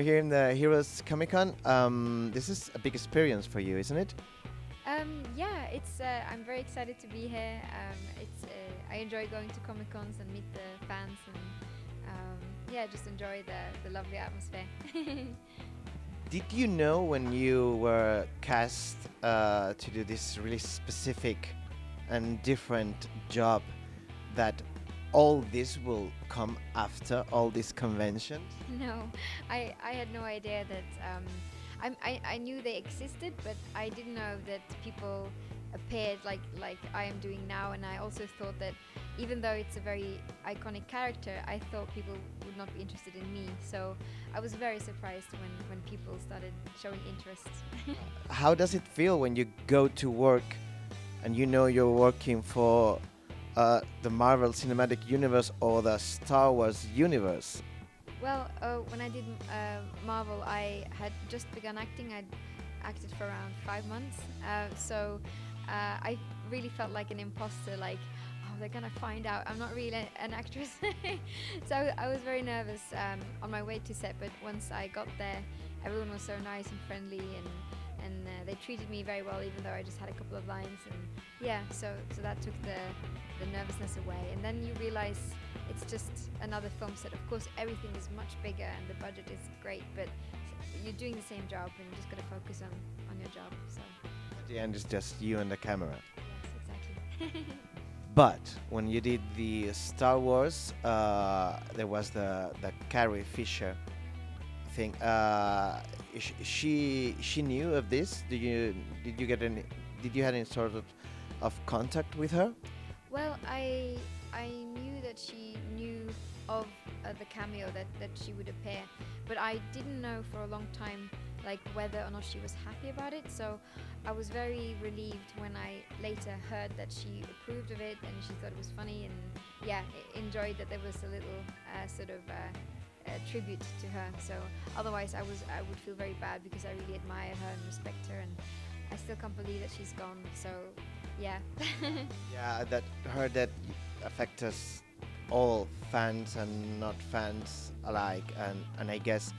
We're here in the Heroes Comic Con. This is a big experience for you, isn't it? Yeah, it's. I'm very excited to be here. It's. I enjoy going to Comic Cons and meet the fans, and yeah, just enjoy the lovely atmosphere. Did you know when you were cast to do this really specific and different job that all this will come after all these conventions? No, I had no idea that. I knew they existed, but I didn't know that people appeared like I am doing now. And I also thought that even though it's a very iconic character, I thought people would not be interested in me. So I was very surprised when people started showing interest. How does it feel when you go to work and you know you're working for the Marvel Cinematic Universe or the Star Wars universe? Well, when I did Marvel, I had just begun acting. I'd acted for around 5 months. I really felt like an imposter, like, oh, they're gonna find out I'm not really an actress. So I was very nervous on my way to set, but once I got there, everyone was so nice and friendly, and they treated me very well, even though I just had a couple of lines. And yeah, so that took the nervousness away. And then you realize it's just another film set. Of course, everything is much bigger and the budget is great, but you're doing the same job and you just got to focus on your job. So At the end, it's just you and the camera. yes, exactly. But when you did the Star Wars, there was the Carrie Fisher thing. She knew of this. Did you get any? Did you have any sort of contact with her? Well, I knew that she knew of the cameo that she would appear, but I didn't know for a long time like whether or not she was happy about it. So I was very relieved when I later heard that she approved of it and she thought it was funny, and yeah, enjoyed that there was a little sort of tribute to her. So otherwise I would feel very bad because I really admire her and respect her, and I still can't believe that she's gone. So yeah. Yeah, that heard that affect us all, fans and not fans alike, and I guess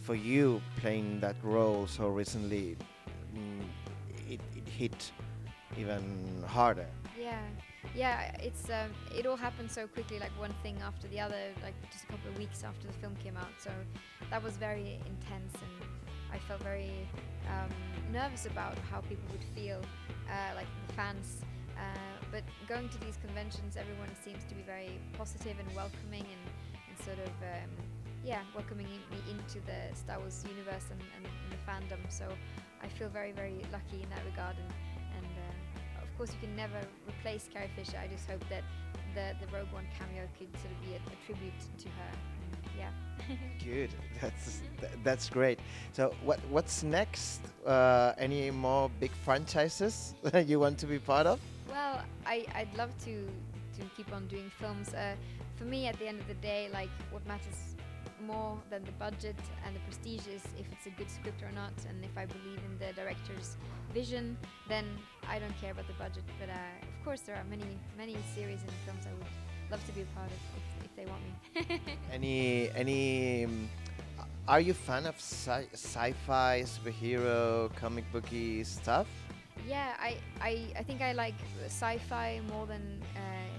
for you playing that role so recently, mm, it hit even harder. Yeah, yeah. It all happened so quickly, like one thing after the other, like just a couple of weeks after the film came out. So that was very intense, and I felt very nervous about how people would feel, like the fans. But going to these conventions, everyone seems to be very positive and welcoming, and sort of welcoming me into the Star Wars universe and the fandom. So I feel very, very lucky in that regard, and of course you can never replace Carrie Fisher. I just hope that the Rogue One cameo could sort of be a tribute to her. And yeah. Good. That's great. So what's next? Any more big franchises that you want to be part of? Well, I'd love to keep on doing films. For me, at the end of the day, like what matters more than the budget and the prestige is if it's a good script or not, and if I believe in the director's vision, then I don't care about the budget. But of course, there are many series and films I would love to be a part of if they want me. Any are you fan of sci-fi, superhero, comic booky stuff? Yeah, I think I like sci-fi more than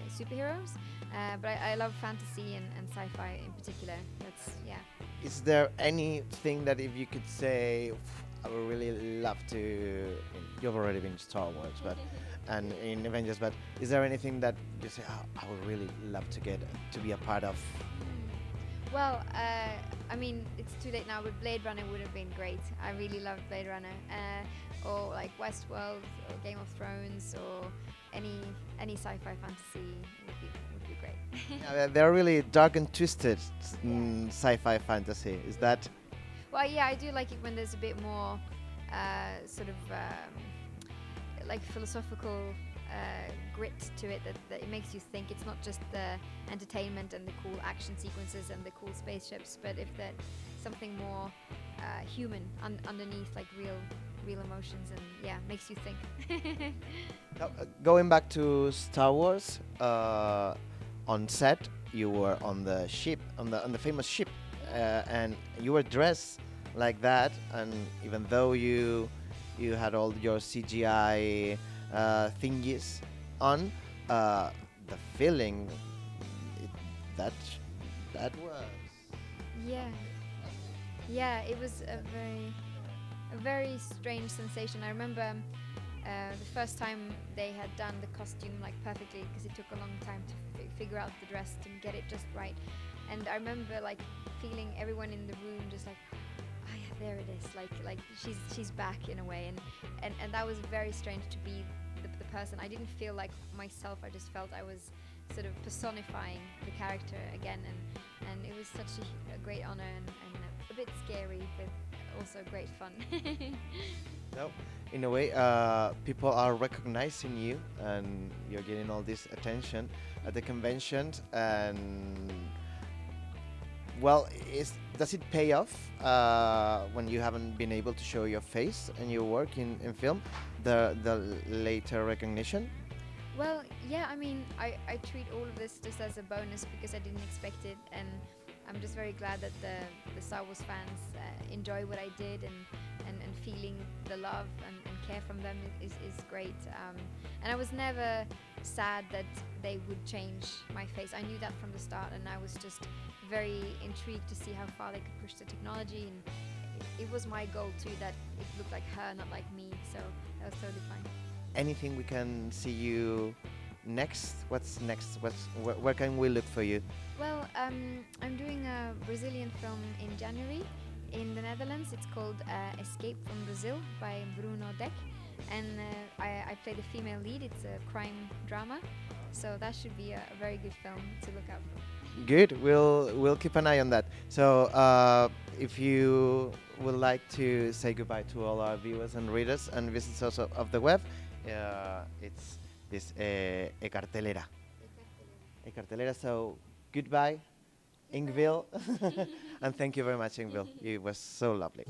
superheroes, but I love fantasy and sci-fi in particular. That's yeah. Is there anything that if you could say, I would really love to? You've already been Star Wars, but and in Avengers, but is there anything that you say, oh, I would really love to get to be a part of? Well, I mean, it's too late now, but Blade Runner would have been great. I really loved Blade Runner, or like Westworld, or Game of Thrones, or any sci-fi fantasy would be great. Yeah, they're really dark and twisted sci-fi fantasy. Is that? Well, yeah, I do like it when there's a bit more sort of like philosophical grit to it, that it makes you think. It's not just the entertainment and the cool action sequences and the cool spaceships, but if there's something more human underneath, like real emotions, and yeah, makes you think. Now, going back to Star Wars, on set you were on the ship, on the famous ship, and you were dressed like that, and even though you had all your CGI thingies on, the feeling it, that that was Yeah, yeah, it was a very strange sensation. I remember the first time they had done the costume like perfectly, because it took a long time to figure out the dress to get it just right. And I remember like feeling everyone in the room just like, oh yeah, there it is. Like she's back in a way, and that was very strange to be the person. I didn't feel like myself. I just felt I was sort of personifying the character again, and it was such a great honor and a bit scary, but also great fun. no. In a way, people are recognizing you, and you're getting all this attention at the conventions. And well, does it pay off when you haven't been able to show your face and your work in film? The later recognition. Well, yeah, I mean, I treat all of this just as a bonus because I didn't expect it, and I'm just very glad that the Star Wars fans enjoy what I did, and feeling the love and care from them is great. And I was never sad that they would change my face. I knew that from the start, and I was just very intrigued to see how far they could push the technology, and it was my goal too, that it looked like her, not like me, so that was totally fine. Anything we can see you next? What's next? Where can we look for you? Well, I'm doing a Brazilian film in January in the Netherlands. It's called Escape from Brazil by Bruno Deck, and I play the female lead. It's a crime drama, so that should be a very good film to look out for. Good. We'll keep an eye on that. So if you would like to say goodbye to all our viewers and readers and visitors of the web, it's this e cartelera. E cartelera. So goodbye, Ingvild, and thank you very much, Ingvild. It was so lovely.